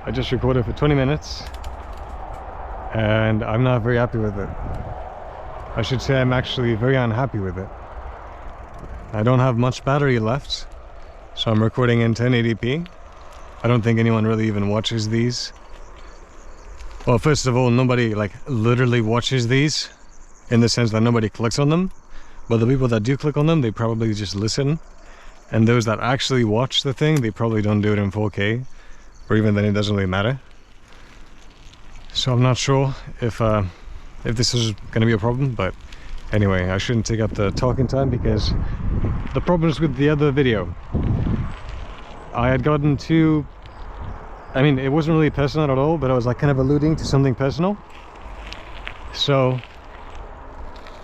I just recorded for 20 minutes and I'm not very happy with it. I should say I'm actually very unhappy with it. I don't have much battery left, so I'm recording in 1080p. I don't think anyone really even watches these. Well, first of all, nobody like literally watches these, in the sense that nobody clicks on them. But the people that do click on them, they probably just listen. And those that actually watch the thing, they probably don't do it in 4K, or even then it doesn't really matter. So I'm not sure if this is going to be a problem, but anyway, I shouldn't take up the talking time because the problems with the other video. I had gotten to, I mean, it wasn't really personal at all, but I was like kind of alluding to something personal. So,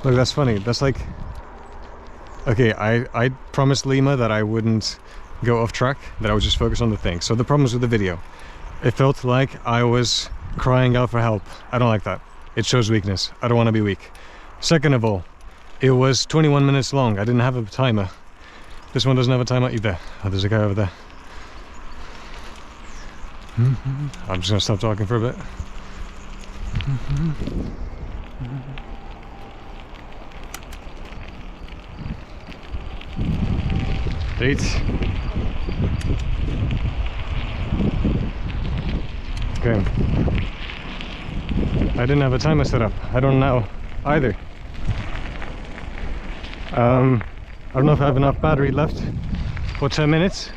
look, that's funny. That's like, okay, I promised Lima that I wouldn't go off track, that I would just focus on the thing. So the problems with the video. It felt like I was crying out for help. I don't like that. It shows weakness. I don't want to be weak. Second of all, it was 21 minutes long. I didn't have a timer. This one doesn't have a timer either. Oh, there's a guy over there. I'm just gonna stop talking for a bit. Dates. Okay. I didn't have a timer set up. I don't know either. I don't know if I have enough battery left for 10 minutes.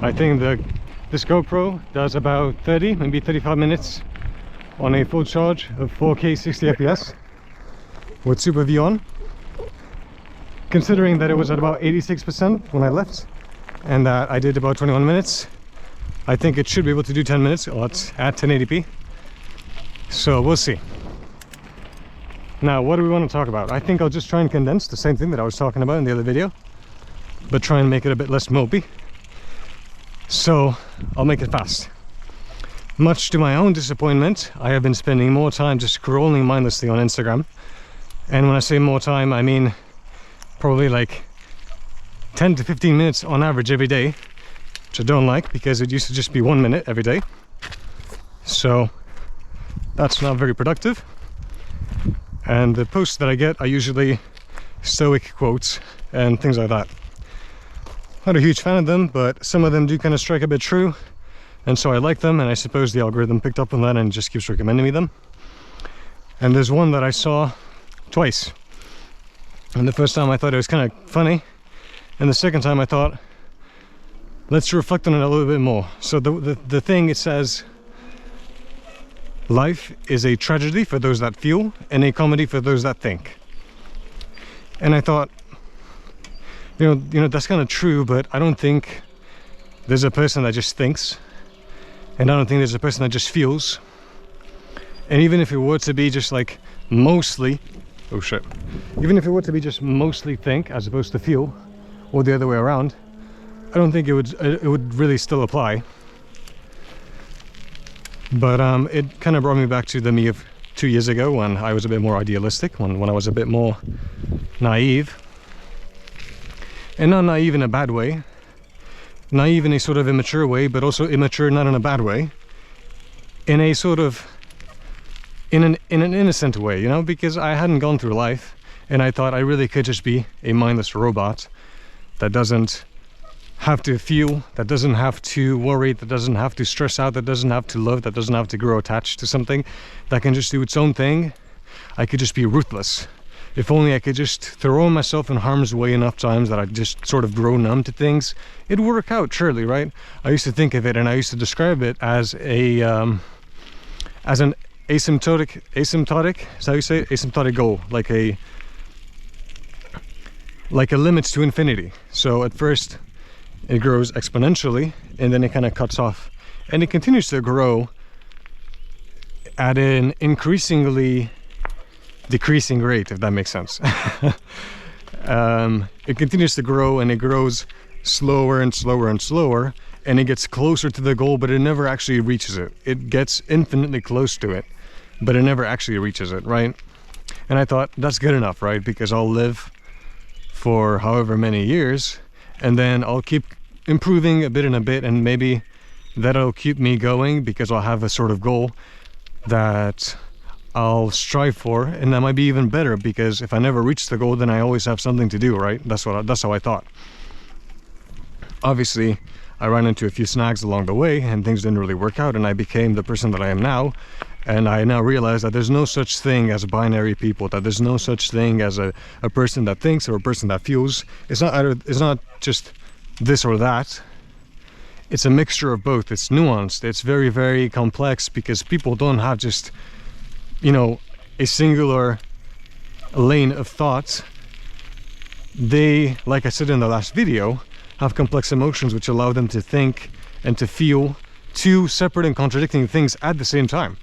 I think this GoPro does about 30, maybe 35 minutes on a full charge of 4K 60 FPS with Super V on. Considering that it was at about 86% when I left and that I did about 21 minutes, I think it should be able to do 10 minutes at 1080p. So we'll see. Now, what do we want to talk about? I think I'll just try and condense the same thing that I was talking about in the other video, but try and make it a bit less mopey. So I'll make it fast. Much to my own disappointment, I have been spending more time just scrolling mindlessly on Instagram. And when I say more time, I mean probably like 10 to 15 minutes on average every day, which I don't like because it used to just be 1 minute every day. So that's not very productive. And the posts that I get are usually stoic quotes and things like that. Not a huge fan of them, but some of them do kind of strike a bit true, and so I like them, and I suppose the algorithm picked up on that and just keeps recommending me them. And there's one that I saw twice, and the first time I thought it was kind of funny, and the second time I thought, let's reflect on it a little bit more. So the thing, it says, life is a tragedy for those that feel and a comedy for those that think. And I thought, you know that's kind of true, but I don't think there's a person that just thinks, and I don't think there's a person that just feels. And even if it were to be just like mostly, oh shit, even if it were to be just mostly think as opposed to feel, or the other way around, I don't think it would really still apply. But it kind of brought me back to the me of 2 years ago, when I was a bit more idealistic, when I was a bit more naive. And not naive in a bad way, naive in a sort of immature way, but also immature not in a bad way, in a sort of, in an innocent way, you know, because I hadn't gone through life, and I thought I really could just be a mindless robot that doesn't have to feel, that doesn't have to worry, that doesn't have to stress out, that doesn't have to love, that doesn't have to grow attached to something, that can just do its own thing. I could just be ruthless. If only I could just throw myself in harm's way enough times that I just sort of grow numb to things, it'd work out, surely, right? I used to think of it, and I used to describe it as an asymptotic, is that how you say it? Asymptotic goal, like a limit to infinity. So at first it grows exponentially, and then it kind of cuts off, and it continues to grow at an increasingly decreasing rate, if that makes sense. It continues to grow, and it grows slower and slower and slower, and it gets closer to the goal, but it never actually reaches it. It gets infinitely close to it, but it never actually reaches it, right? And I thought, that's good enough, right? Because I'll live for however many years, and then I'll keep improving a bit and maybe that'll keep me going, because I'll have a sort of goal that I'll strive for, and that might be even better, because if I never reach the goal, then I always have something to do, right? That's how I thought. Obviously, I ran into a few snags along the way, and things didn't really work out, and I became the person that I am now. And I now realize that there's no such thing as binary people, that there's no such thing as a person that thinks or a person that feels. It's not just this or that. It's a mixture of both. It's nuanced. It's very, very complex, because people don't have just, you know, a singular lane of thoughts. They, like I said in the last video, have complex emotions which allow them to think and to feel two separate and contradicting things at the same time.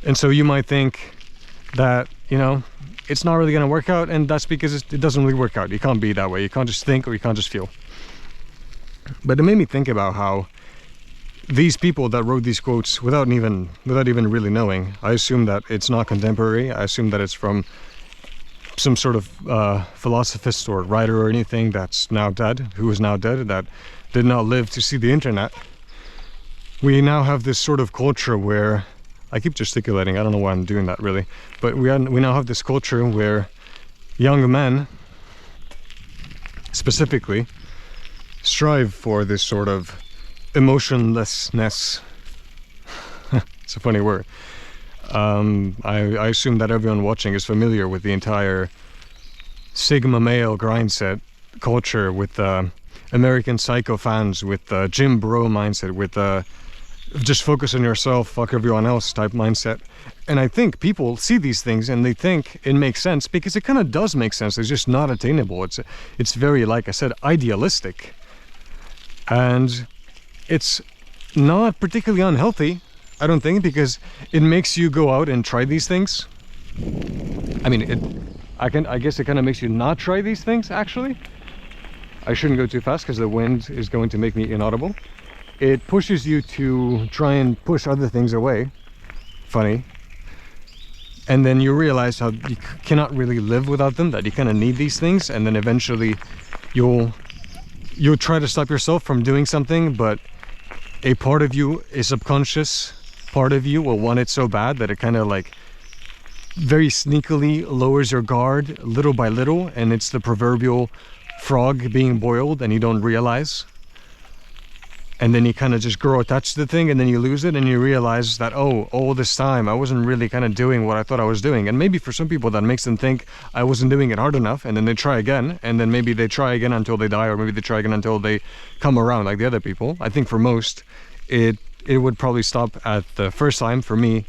And so you might think that, you know, it's not really going to work out, and that's because it doesn't really work out. You can't be that way. You can't just think, or you can't just feel. But it made me think about how these people that wrote these quotes without even really knowing, I assume that it's not contemporary. I assume that it's from some sort of philosophist or writer or anything that's now dead, who is now dead, that did not live to see the internet. We now have this sort of culture where, I keep gesticulating, I don't know why I'm doing that really, but we now have this culture where young men specifically strive for this sort of emotionlessness. It's a funny word. I assume that everyone watching is familiar with the entire Sigma male grind set culture, with American Psycho fans, with gym bro mindset, with just focus on yourself, fuck everyone else type mindset. And I think people see these things and they think it makes sense, because it kind of does make sense. It's just not attainable. It's very, like I said, idealistic. And it's not particularly unhealthy, I don't think, because it makes you go out and try these things. I mean, I guess it kind of makes you not try these things, actually. I shouldn't go too fast because the wind is going to make me inaudible. It pushes you to try and push other things away. Funny. And then you realize how you cannot really live without them, that you kind of need these things, and then eventually you'll try to stop yourself from doing something, but a part of you, a subconscious part of you, will want it so bad that it kind of like very sneakily lowers your guard little by little, and it's the proverbial frog being boiled and you don't realize. And then you kind of just grow attached to the thing, and then you lose it, and you realize that, oh, all this time I wasn't really kind of doing what I thought I was doing. And maybe for some people that makes them think I wasn't doing it hard enough, and then they try again, and then maybe they try again until they die, or maybe they try again until they come around like the other people. I think for most, it would probably stop at the first time. For me,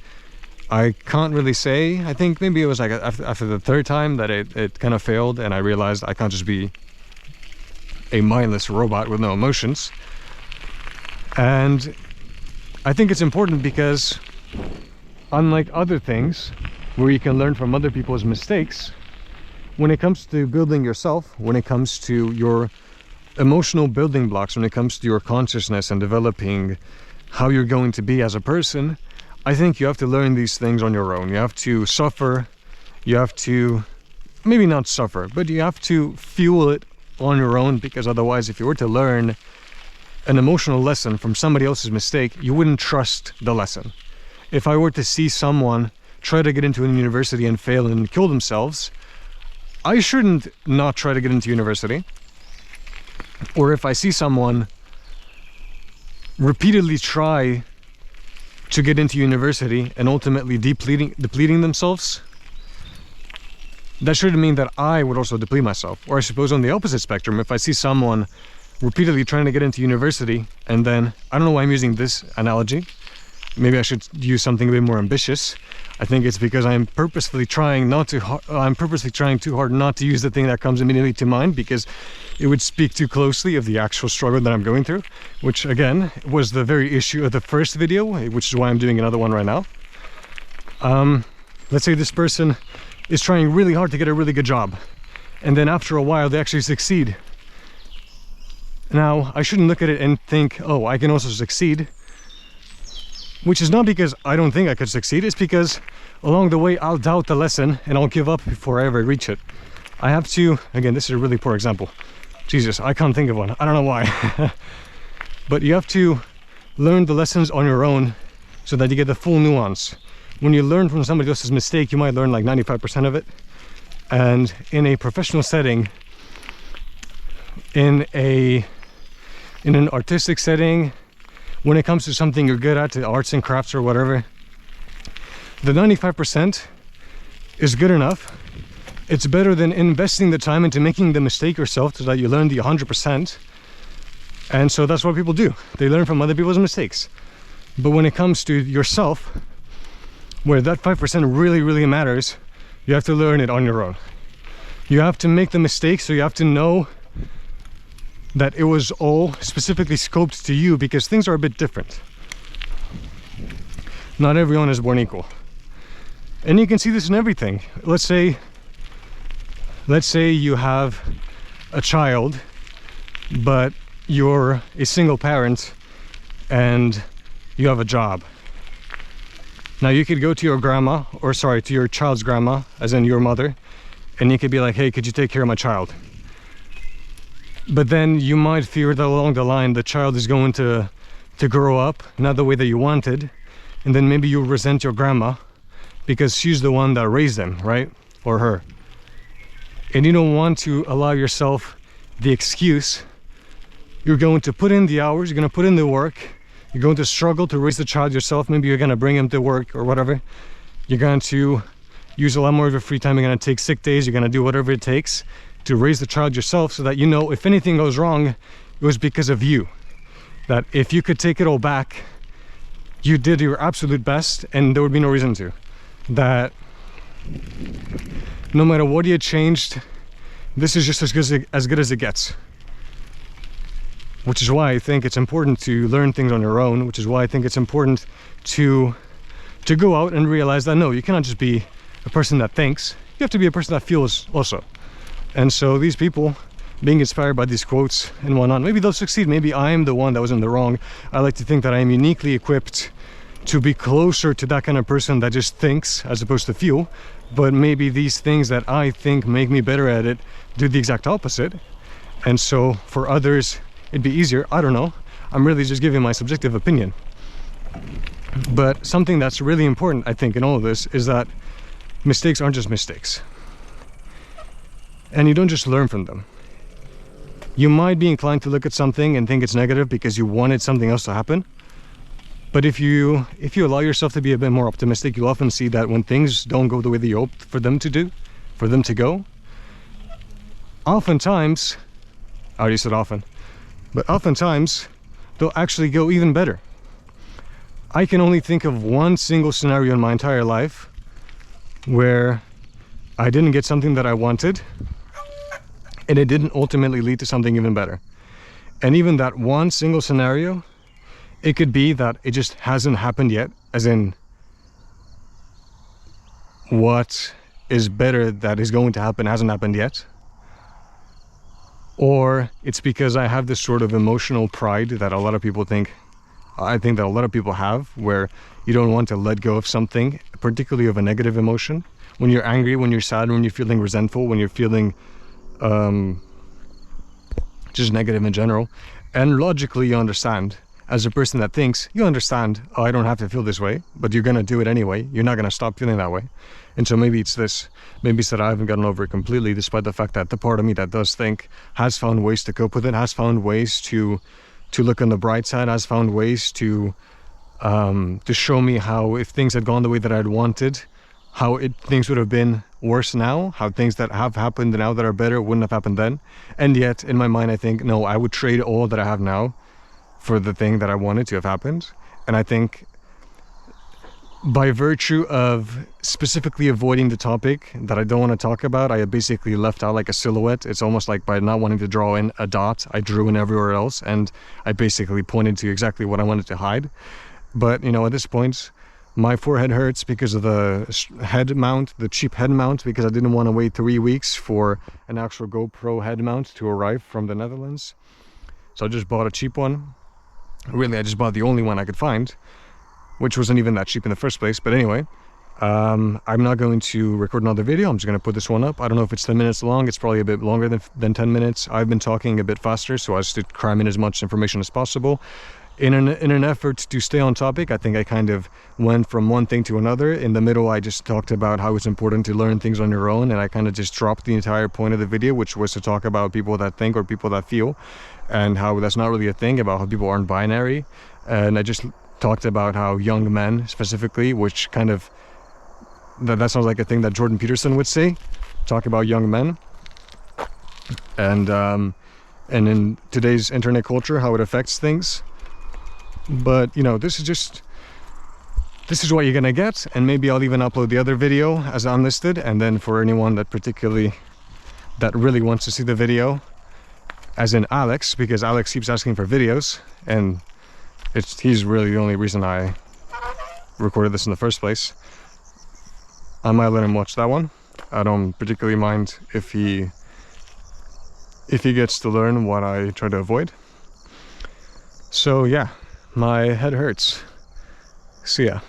I can't really say. I think maybe it was like after the third time that it kind of failed, and I realized I can't just be a mindless robot with no emotions. And I think it's important because, unlike other things where you can learn from other people's mistakes, when it comes to building yourself, when it comes to your emotional building blocks, when it comes to your consciousness and developing how you're going to be as a person, I think you have to learn these things on your own. You have to suffer, you have to, maybe not suffer, but you have to fuel it on your own, because otherwise, if you were to learn an emotional lesson from somebody else's mistake, you wouldn't trust the lesson. If I were to see someone try to get into a university and fail and kill themselves, I shouldn't not try to get into university. Or if I see someone repeatedly try to get into university and ultimately depleting themselves, that shouldn't mean that I would also deplete myself. Or I suppose on the opposite spectrum, if I see someone repeatedly trying to get into university, and then, I don't know why I'm using this analogy, maybe I should use something a bit more ambitious. I think it's because I'm purposefully trying too hard not to use the thing that comes immediately to mind, because it would speak too closely of the actual struggle that I'm going through, which again was the very issue of the first video, which is why I'm doing another one right now. Let's say this person is trying really hard to get a really good job, and then after a while they actually succeed. Now, I shouldn't look at it and think, oh, I can also succeed, which is not because I don't think I could succeed. It's because along the way I'll doubt the lesson and I'll give up before I ever reach it. I have to, again, this is a really poor example. Jesus, I can't think of one. I don't know why. But you have to learn the lessons on your own so that you get the full nuance. When you learn from somebody else's mistake, you might learn like 95% of it. And in a professional setting, in an artistic setting, when it comes to something you're good at, arts and crafts or whatever, the 95% is good enough. It's better than investing the time into making the mistake yourself so that you learn the 100%. And so that's what people do. They learn from other people's mistakes. But when it comes to yourself, where that 5% really matters, you have to learn it on your own. You have to make the mistake, so you have to know that it was all specifically scoped to you, because things are a bit different. Not everyone is born equal. And you can see this in everything. Let's say you have a child, but you're a single parent and you have a job. Now you could go to your grandma, or sorry, to your child's grandma, as in your mother, and you could be like, hey, could you take care of my child? But then you might fear that along the line the child is going to grow up not the way that you wanted, and then maybe you resent your grandma because she's the one that raised them, right? Or her. And you don't want to allow yourself the excuse. You're going to put in the hours, you're going to put in the work, you're going to struggle to raise the child yourself. Maybe you're going to bring him to work or whatever. You're going to use a lot more of your free time. You're going to take sick days. You're going to do whatever it takes to raise the child yourself, so that you know if anything goes wrong, it was because of you. That if you could take it all back, you did your absolute best and there would be no reason to. That no matter what you changed, this is just as good as it gets. Which is why I think it's important to learn things on your own, which is why I think it's important to go out and realize that no, you cannot just be a person that thinks, you have to be a person that feels also. And so these people being inspired by these quotes and whatnot, maybe they'll succeed, maybe I'm the one that was in the wrong. I like to think that I am uniquely equipped to be closer to that kind of person that just thinks as opposed to feel, but maybe these things that I think make me better at it do the exact opposite. And so for others it'd be easier. I don't know, I'm really just giving my subjective opinion. But something that's really important, I think, in all of this is that mistakes aren't just mistakes, and you don't just learn from them. You might be inclined to look at something and think it's negative because you wanted something else to happen, but if you allow yourself to be a bit more optimistic, you'll often see that when things don't go the way that you hoped for them to go, oftentimes, I already said often, but oftentimes they'll actually go even better. I can only think of one single scenario in my entire life where I didn't get something that I wanted and it didn't ultimately lead to something even better. And even that one single scenario, it could be that it just hasn't happened yet, as in what is better that is going to happen hasn't happened yet. Or it's because I have this sort of emotional pride that a lot of people think, I think that a lot of people have, where you don't want to let go of something, particularly of a negative emotion. When you're angry, when you're sad, when you're feeling resentful, when you're feeling just negative in general. And logically you understand, as a person that thinks, you understand, oh, I don't have to feel this way, but you're gonna do it anyway. You're not gonna stop feeling that way. And so maybe it's this, maybe it's that I haven't gotten over it completely, despite the fact that the part of me that does think has found ways to cope with it, has found ways to look on the bright side, has found ways to show me how, if things had gone the way that I'd wanted, how things would have been worse now, how things that have happened now that are better wouldn't have happened then. And yet in my mind I think, no, I would trade all that I have now for the thing that I wanted to have happened. And I think by virtue of specifically avoiding the topic that I don't want to talk about, I basically left out like a silhouette. It's almost like by not wanting to draw in a dot, I drew in everywhere else, and I basically pointed to exactly what I wanted to hide. But you know, at this point my forehead hurts because of the head mount, the cheap head mount, because I didn't want to wait 3 weeks for an actual GoPro head mount to arrive from the Netherlands. So I just bought a cheap one. Really, I just bought the only one I could find, which wasn't even that cheap in the first place. But anyway, I'm not going to record another video. I'm just going to put this one up. I don't know if it's 10 minutes long. It's probably a bit longer than 10 minutes. I've been talking a bit faster, so I just to cram in as much information as possible. in an effort to stay on topic, I think I kind of went from one thing to another. In the middle, I just talked about how it's important to learn things on your own, and I kind of just dropped the entire point of the video, which was to talk about people that think or people that feel, and how that's not really a thing, about how people aren't binary. And I just talked about how young men specifically, which kind of, that sounds like a thing that Jordan Peterson would say, talk about young men. And in today's internet culture, how it affects things. But, you know, this is what you're gonna get, and maybe I'll even upload the other video as unlisted, and then for anyone that really wants to see the video, as in Alex, because Alex keeps asking for videos, and he's really the only reason I recorded this in the first place. I might let him watch that one. I don't particularly mind if he gets to learn what I try to avoid. So yeah, my head hurts. See ya.